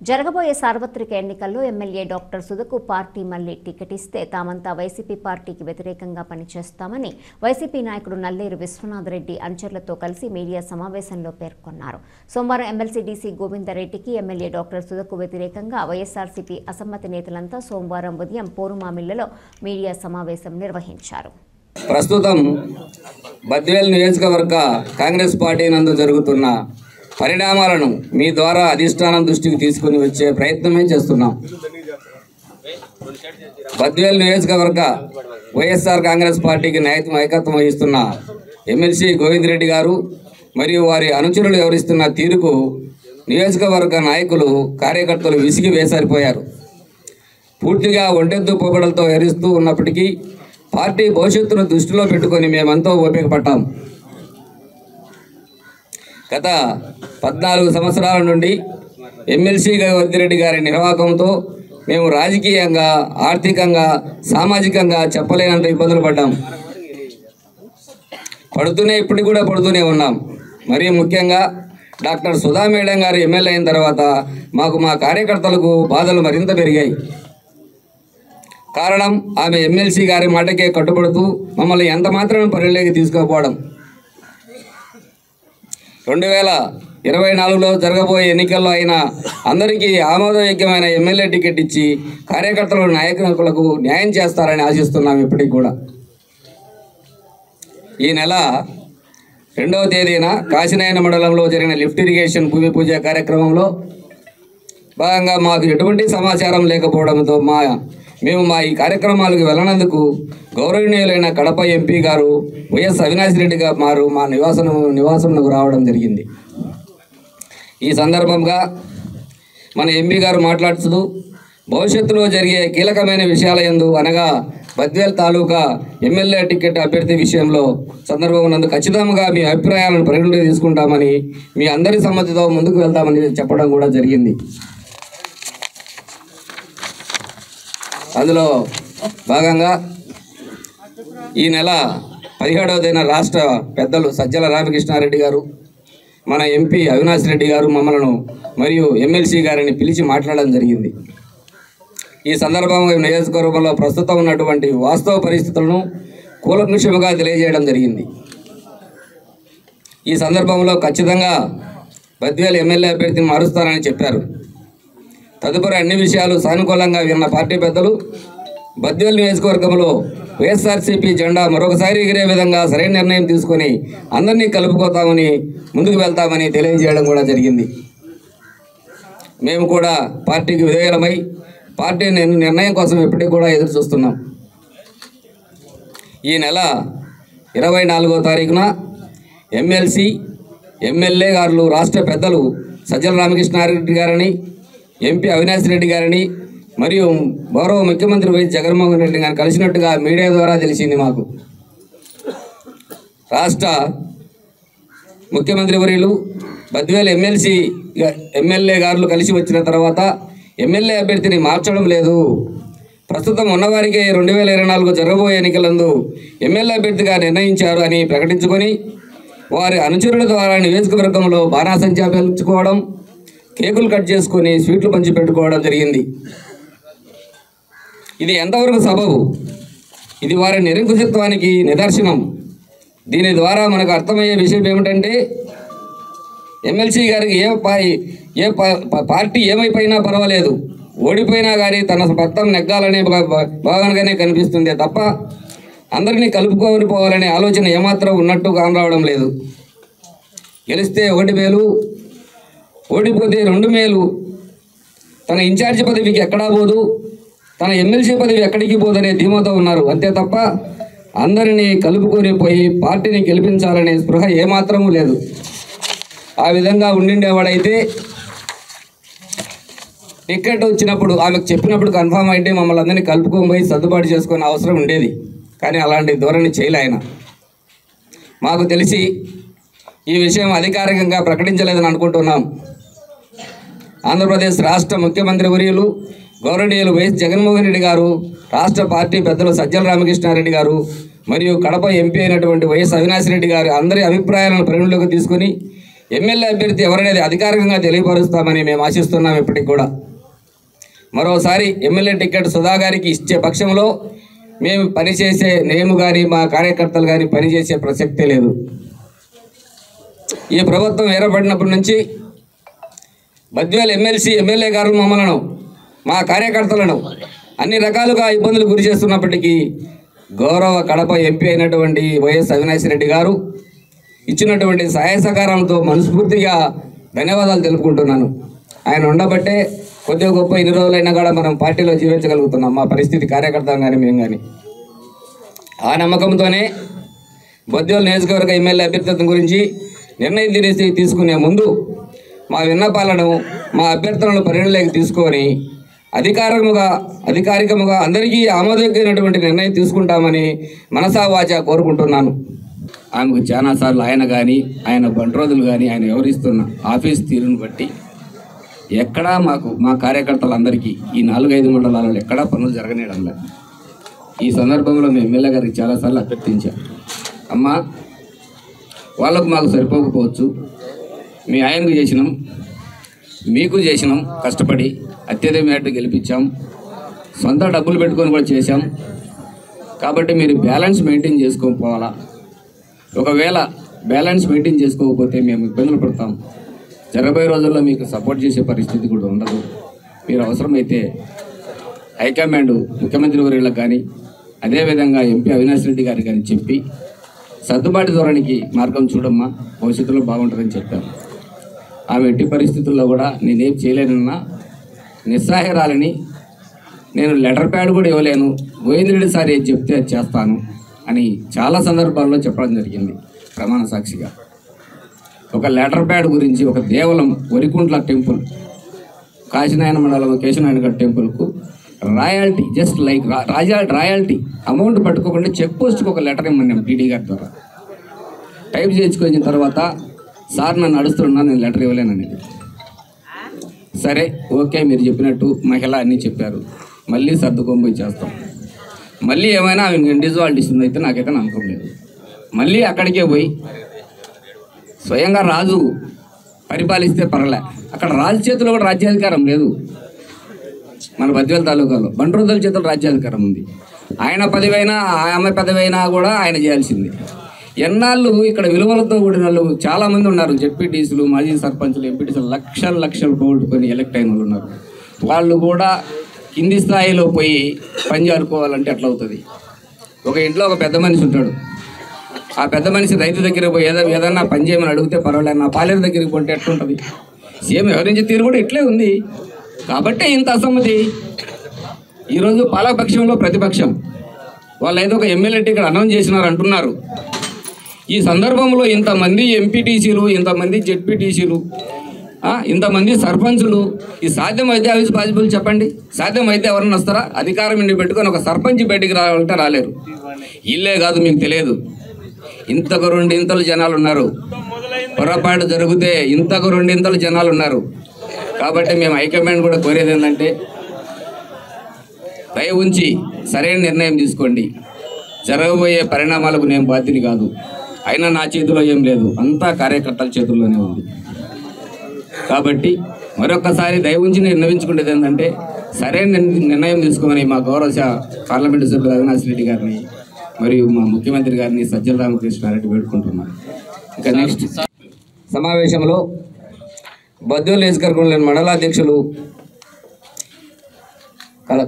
జరగబోయే సార్వత్రిక ఎన్నికల్లో ఎమ్మెల్యే డాక్టర్ సుధకు పార్టీ మళ్లీ టికెట్ ఇస్తే తామంతా వైసీపీ పార్టీకి వ్యతిరేకంగా పనిచేస్తామని వైసీపీ నాయకుడు నల్లేరు విశ్వనాథ్ రెడ్డి అనుచరులతో కలిసి మీడియా సమావేశంలో పేర్కొన్నారు. సోమవారం ఎమ్మెల్సీ డీసీ గోవిందరెడ్డికి ఎమ్మెల్యే డాక్టర్ సుధకు వ్యతిరేకంగా వైఎస్ఆర్సీపీ అసమ్మతి నేతలంతా సోమవారం ఉదయం పోరుమామిళ్లలో మీడియా సమావేశం నిర్వహించారు. ప్రస్తుతం బద్వేల్ నియోజకవర్గ కాంగ్రెస్ పార్టీ నందు జరుగుతున్న పరిణామాలను మీ ద్వారా అధిష్టానం దృష్టికి తీసుకుని వచ్చే ప్రయత్నమే చేస్తున్నాం. బద్వేల్ నియోజకవర్గ వైఎస్ఆర్ కాంగ్రెస్ పార్టీకి నాయకత్వం వహిస్తున్న ఎమ్మెల్సీ గోవిందరెడ్డి గారు మరియు వారి అనుచరులు వివరిస్తున్న తీరుకు నియోజకవర్గ నాయకులు కార్యకర్తలు విసిగి వేసారిపోయారు. పూర్తిగా ఒంటెద్దు పొగడలతో ఎరుస్తూ ఉన్నప్పటికీ పార్టీ భవిష్యత్తును దృష్టిలో పెట్టుకొని మేమంతా ఓపిక పట్టాం. గత 14 సంవత్సరాల నుండి ఎమ్మెల్సీ గోవిందరెడ్డి గారి నిర్వాహకంతో మేము రాజకీయంగా, ఆర్థికంగా, సామాజికంగా చెప్పలేనంత ఇబ్బందులు పడ్డాం. ఇప్పటికి కూడా పడుతూనే ఉన్నాం. మరీ ముఖ్యంగా డాక్టర్ సుధా మేడం గారు ఎమ్మెల్యే అయిన తర్వాత మా కార్యకర్తలకు బాధలు మరింత పెరిగాయి. కారణం ఆమె ఎమ్మెల్సీ గారి మాటకే కట్టుబడుతూ మమ్మల్ని ఎంత మాత్రం పరిలోకి తీసుకోకపోవడం. 2024లో జరగబోయే ఎన్నికల్లో అయినా అందరికీ ఆమోదయోగ్యమైన ఎమ్మెల్యే టికెట్ ఇచ్చి కార్యకర్తల నాయకులకు న్యాయం చేస్తారని ఆశిస్తున్నాం. ఇప్పటికి కూడా ఈ నెల 2వ తేదీన కాశీనాయన మండలంలో జరిగిన లిఫ్ట్ ఇరిగేషన్ భూమి పూజ కార్యక్రమంలో భాగంగా మాకు ఎటువంటి సమాచారం లేకపోవడంతో మేము ఈ కార్యక్రమాలకు వెళ్ళనందుకు గౌరవనీయులైన కడప ఎంపీ గారు వైఎస్ అవినాష్ రెడ్డి గారు మా నివాసంకు రావడం జరిగింది. ఈ సందర్భంగా మన ఎంపీ గారు మాట్లాడుతూ భవిష్యత్తులో జరిగే కీలకమైన విషయాల యందు అనగా బద్వేల్ తాలూకా ఎమ్మెల్యే టికెట్ అభ్యర్థి విషయంలో సందర్భం ఖచ్చితంగా మీ అభిప్రాయాలను పరిగణలోకి తీసుకుంటామని, మీ అందరి సమ్మతితో ముందుకు వెళ్తామని చెప్పడం కూడా జరిగింది. అందులో భాగంగా ఈ నెల 17వ తేదీన రాష్ట్ర పెద్దలు సజ్జల రామకృష్ణారెడ్డి గారు, మన ఎంపీ అవినాష్ రెడ్డి గారు మమ్మలను మరియు ఎమ్మెల్సీ గారిని పిలిచి మాట్లాడడం జరిగింది. ఈ సందర్భంగా నియోజకవర్గంలో ప్రస్తుతం ఉన్నటువంటి వాస్తవ పరిస్థితులను కూలంకషంగా తెలియజేయడం జరిగింది. ఈ సందర్భంలో ఖచ్చితంగా బద్వేల్ ఎమ్మెల్యే అభ్యర్థిని మారుస్తారని చెప్పారు. తదుపరి అన్ని విషయాలు సానుకూలంగా విన్న పార్టీ పెద్దలు బద్వేల్ నియోజకవర్గంలో వైఎస్ఆర్సీపీ జెండా మరొకసారి ఎగిరే విధంగా సరైన నిర్ణయం తీసుకొని అందరినీ కలుపుకోతామని, ముందుకు వెళ్తామని తెలియజేయడం కూడా జరిగింది. మేము కూడా పార్టీకి విధేయులమై పార్టీ నిర్ణయం కోసం ఎప్పటికీ కూడా ఎదురు చూస్తున్నాం. ఈ నెల 24వ తారీఖున ఎమ్మెల్సీ, ఎమ్మెల్యే గారు రాష్ట్ర పెద్దలు సజ్జల రామకృష్ణారెడ్డి గారిని, ఎంపీ అవినాష్ రెడ్డి గారిని మరియు గౌరవ ముఖ్యమంత్రి వైఎస్ జగన్మోహన్ రెడ్డి గారిని కలిసినట్టుగా మీడియా ద్వారా తెలిసింది. మాకు రాష్ట్ర ముఖ్యమంత్రి వర్యులు బద్వేల్ ఎమ్మెల్యే గారు కలిసి వచ్చిన తర్వాత ఎమ్మెల్యే అభ్యర్థిని మార్చడం లేదు, ప్రస్తుతం ఉన్నవారికి 2024 జరగబోయే ఎన్నికలందు ఎమ్మెల్యే అభ్యర్థిగా నిర్ణయించారు అని ప్రకటించుకొని వారి అనుచరుల ద్వారా నియోజకవర్గంలో బాణాసంచా పేల్చుకోవడం, కేకులు కట్ చేసుకొని స్వీట్లు పంచి పెట్టుకోవడం జరిగింది. ఇది ఎంతవరకు సబబు? ఇది వారి నిరంకుశత్వానికి నిదర్శనం. దీని ద్వారా మనకు అర్థమయ్యే విషయం ఏమిటంటే ఎమ్మెల్సీ గారికి ఏ పార్టీ ఏమైపోయినా పర్వాలేదు, ఓడిపోయినా కానీ తన భర్తం నెగ్గాలనే భావనగానే కనిపిస్తుంది తప్ప అందరినీ కలుపుకొని పోవాలనే ఆలోచన ఏమాత్రం ఉన్నట్టు కానరావడం లేదు. గెలిస్తే 1 మేలు, ఓడిపోతే 2 మేలు. తన ఇన్ఛార్జి పదవికి ఎక్కడా పోదు, తన ఎమ్మెల్సీ పదవి ఎక్కడికి పోదనే ధీమాతో ఉన్నారు. అంతే తప్ప అందరినీ కలుపుకొని పోయి పార్టీని గెలిపించాలనే స్పృహ ఏమాత్రమూ లేదు. ఆ విధంగా ఉండిండేవాడైతే టికెట్ వచ్చినప్పుడు ఆమెకు చెప్పినప్పుడు కన్ఫామ్ అయితే మమ్మల్ని అందరినీ కలుపుకొని పోయి సర్దుబాటు చేసుకునే అవసరం ఉండేది. కానీ అలాంటి ధోరణి చేయలే ఆయన. మాకు తెలిసి ఈ విషయం అధికారికంగా ప్రకటించలేదని అనుకుంటున్నాం. ఆంధ్రప్రదేశ్ రాష్ట్ర ముఖ్యమంత్రి వర్యులు గౌరవనీయులు వైఎస్ జగన్మోహన్ రెడ్డి గారు, రాష్ట్ర పార్టీ పెద్దలు సజ్జల రామకృష్ణారెడ్డి గారు మరియు కడప ఎంపీ అయినటువంటి వైఎస్ అవినాష్ రెడ్డి గారు అందరి అభిప్రాయాలను పరిగణలోకి తీసుకొని ఎమ్మెల్యే అభ్యర్థి ఎవరనేది అధికారికంగా తెలియపరుస్తామని మేము ఆశిస్తున్నాం. ఇప్పటికి కూడా మరోసారి ఎమ్మెల్యే టికెట్ సుధా గారికి ఇచ్చే పక్షంలో మేము పనిచేసే మేము కానీ మా కార్యకర్తలు కానీ పనిచేసే ప్రసక్తే లేదు. ఈ ప్రభుత్వం ఏర్పడినప్పటి నుంచి బద్వేల్ ఎమ్మెల్యే గారు మమ్మలను మా కార్యకర్తలను అన్ని రకాలుగా ఇబ్బందులు గురి చేస్తున్నప్పటికీ గౌరవ కడప ఎంపీ అయినటువంటి వైఎస్ అవినాష్ రెడ్డి గారు ఇచ్చినటువంటి సహాయ సహకారంతో మనస్ఫూర్తిగా ధన్యవాదాలు తెలుపుకుంటున్నాను. ఆయన ఉండబట్టే కొద్దిగా గొప్ప ఇన్ని రోజులైనా కూడా మనం పార్టీలో జీవించగలుగుతున్నాం. మా పరిస్థితి కార్యకర్తలు కానీ మేము కానీ ఆ నమ్మకంతోనే బద్వేల్ నియోజకవర్గ ఎమ్మెల్యే అభ్యర్థిత్వం గురించి నిర్ణయం తీసుకునే ముందు మా విన్నపాలను మా అభ్యర్థనలను పరిగణలోకి తీసుకొని అధికారికముగా అందరికీ ఆమోదయోగ్యమైనటువంటి నిర్ణయం తీసుకుంటామని మనసా వాచా కోరుకుంటున్నాను. ఆమెకు చాలాసార్లు ఆయన కానీ ఆయన బంట్రోదులు కానీ ఆయన వ్యవహరిస్తున్న ఆఫీస్ తీరును బట్టి ఎక్కడా మా కార్యకర్తలందరికీ ఈ 4-5 మండలాలలో ఎక్కడా పనులు జరగనేయడం లేదు. ఈ సందర్భంలో మేము ఎమ్మెల్యే గారికి చాలాసార్లు అభ్యర్థించాం, అమ్మా వాళ్ళకు మాకు సరిపోకపోవచ్చు, మీ ఆయనకు చేసినాం, మీకు చేసినాం, కష్టపడి అత్యధిక మేరకు గెలిపించాం, సొంత డబ్బులు పెట్టుకొని కూడా చేశాం. కాబట్టి మీరు బ్యాలెన్స్ మెయింటైన్ చేసుకోకపోవాలా. ఒకవేళ బ్యాలెన్స్ మెయింటైన్ చేసుకోకపోతే మేము ఇబ్బందులు పడతాం. జరగబోయే రోజుల్లో మీకు సపోర్ట్ చేసే పరిస్థితి కూడా ఉండదు. మీరు అవసరమైతే హైకమాండ్ ముఖ్యమంత్రి వర్యులకు కానీ అదేవిధంగా ఎంపీ అవినాష్ రెడ్డి గారికి కానీ చెప్పి సర్దుబాటు ధోరణికి మార్గం చూడమ్మా, భవిష్యత్తులో బాగుంటుందని చెప్పారు. ఆమె ఎట్టి పరిస్థితుల్లో కూడా నేనేం చేయలేనన్నా నిస్సహాయరాలని, నేను లెటర్ ప్యాడ్ కూడా ఇవ్వలేను, గోవిందరెడ్డి సార్ ఏది చెప్తే అది చేస్తాను అని చాలా సందర్భాల్లో చెప్పడం జరిగింది ప్రమాణ సాక్షిగా. ఒక లెటర్ ప్యాడ్ గురించి ఒక దేవలం వరికుంట్ల టెంపుల్, కాశీనాయన మండలం కేశనాయన టెంపుల్కు royalty just like royalty amount పట్టుకోకుండా చెక్ పోస్ట్కి ఒక లెటర్ ఇమ్మన్నాం టీడీ గారి ద్వారా. టైప్ చేయించుకొచ్చిన తర్వాత సార్ నన్ను అడుస్తున్నా, నేను లెటర్ ఇవ్వలేననేది. సరే ఓకే, మీరు చెప్పినట్టు మహిళ అన్నీ చెప్పారు, మళ్ళీ సర్దుకొని చేస్తాం. మళ్ళీ ఏమైనా ఇండివిజువాలిటీ ఇస్తుంది అయితే నాకైతే నమ్మకం లేదు. మళ్ళీ అక్కడికే పోయి స్వయంగా రాజు పరిపాలిస్తే పర్లే, అక్కడ రాజు చేతిలో కూడా రాజ్యాధికారం లేదు. మన బద్వేల్ తాలూకాలో బంట్రోదుల చేతుల్లో రాజ్యాధికారం ఉంది. ఆయన పదవైనా ఆమె పదవైనా కూడా ఆయన చేయాల్సింది. ఎన్నాళ్ళు ఇక్కడ విలువలతో కూడిన వాళ్ళు చాలామంది ఉన్నారు. జెడ్పీటీసీలు, మాజీ సర్పంచులు, ఎంపీటీసీలు లక్షలు పోగొట్టుకొని ఎలక్ట్ అయిన వాళ్ళు ఉన్నారు. వాళ్ళు కూడా కింది స్థాయిలో పోయి పని చేరుకోవాలంటే ఎట్లా అవుతుంది? ఒక ఇంట్లో ఒక పెద్ద మనిషి ఉంటాడు. ఆ పెద్ద మనిషి రైతు దగ్గరికి పోయి ఏదన్నా పని చేయమని అడిగితే పర్వాలేదు, నా పాలేరు దగ్గరికి పోతే ఎట్లుంటుంది? సేమ్ వ్యవహరించే తీరు కూడా ఇట్లే ఉంది. కాబట్టే ఇంత అసమ్మతి. ఈరోజు పాలకపక్షంలో ప్రతిపక్షం వాళ్ళు ఏదో ఒక ఎమ్మెల్యే టికెట్ అనౌన్స్ చేసినారు అంటున్నారు. ఈ సందర్భంలో ఇంతమంది ఎంపీటీసీలు, ఇంతమంది జెడ్పీటీసీలు, ఇంతమంది సర్పంచులు, ఈ సాధ్యమైతే అవి పాసిబుల్ చెప్పండి. సాధ్యమైతే ఎవరన్నా వస్తారా? అధికారం ఇండి పెట్టుకొని ఒక సర్పంచ్ బయటికి రావాలంటే రాలేరు. ఇల్లే కాదు, మీకు తెలియదు, ఇంతకు 2 జనాలు ఉన్నారు. పొరపాటు జరిగితే ఇంతకు 2 జనాలు ఉన్నారు. కాబట్టి మేము హైకమాండ్ కూడా కోరేది ఏంటంటే దయ ఉంచి సరైన నిర్ణయం తీసుకోండి. జరగబోయే పరిణామాలకు నేను బాధ్యత కాదు. అయినా నా చేతిలో ఏం లేదు, అంతా కార్యకర్తల చేతుల్లోనే ఉంది. కాబట్టి మరొకసారి దయ ఉంచి నిర్ణయించుకునేది ఏంటంటే సరైన నిర్ణయం తీసుకోమని మా గౌరవ పార్లమెంటు సభ్యులు అవినాష్ రెడ్డి గారిని మరియు మా ముఖ్యమంత్రి గారిని సజ్జల రామకృష్ణారెడ్డి వేడుకుంటున్నాను. ఇక నెక్స్ట్ సమావేశంలో బద్వేల్ నియోజకవర్గంలోని మండలాధ్యక్షులు,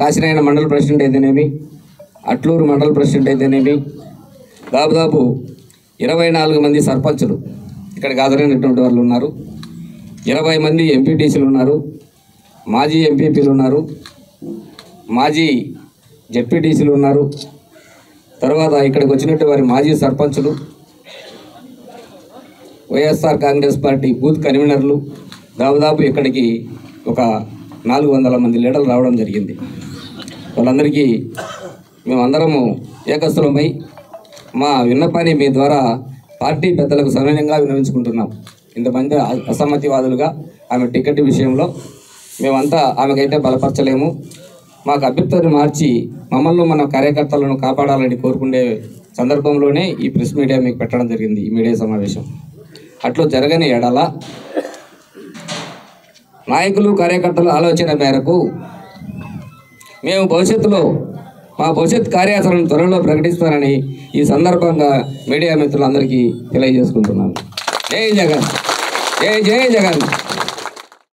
కాశీనాయన మండల ప్రెసిడెంట్ అయితేనేమి, అట్లూరు మండల ప్రెసిడెంట్ అయితేనేమి, దాదాపు 24 మంది సర్పంచులు ఇక్కడికి హాజరైనటువంటి వాళ్ళు ఉన్నారు. 20 మంది ఎంపీటీసీలు ఉన్నారు, మాజీ ఎంపీపీలు ఉన్నారు, మాజీ జెడ్పీటీసీలు ఉన్నారు. తర్వాత ఇక్కడికి వచ్చినట్టు వారి మాజీ సర్పంచులు, వైఎస్ఆర్ కాంగ్రెస్ పార్టీ బూత్ కన్వీనర్లు, దాదాపు ఇక్కడికి ఒక 400 మంది లీడర్లు రావడం జరిగింది. వాళ్ళందరికీ మేమందరము ఏకస్థలమై మా విన్నపాన్ని మీ ద్వారా పార్టీ పెద్దలకు సవినయంగా విన్నవించుకుంటున్నాం. ఇంతమంది అసమ్మతివాదులుగా ఆమె టికెట్ విషయంలో మేమంతా ఆమెకైతే బలపరచలేము. మాకు అభ్యర్థిని మార్చి మమ్మల్ని మన కార్యకర్తలను కాపాడాలని కోరుకునే సందర్భంలోనే ఈ ప్రెస్ మీడియా మీకు పెట్టడం జరిగింది, ఈ మీడియా సమావేశం. అట్లు జరగని ఎడల నాయకులు కార్యకర్తల ఆలోచన మేరకు మేము మా భవిష్యత్ కార్యాచరణ త్వరలో ప్రకటిస్తానని ఈ సందర్భంగా మీడియా మిత్రులందరికీ తెలియజేసుకుంటున్నాను. జై జగన్, జై జై జగన్.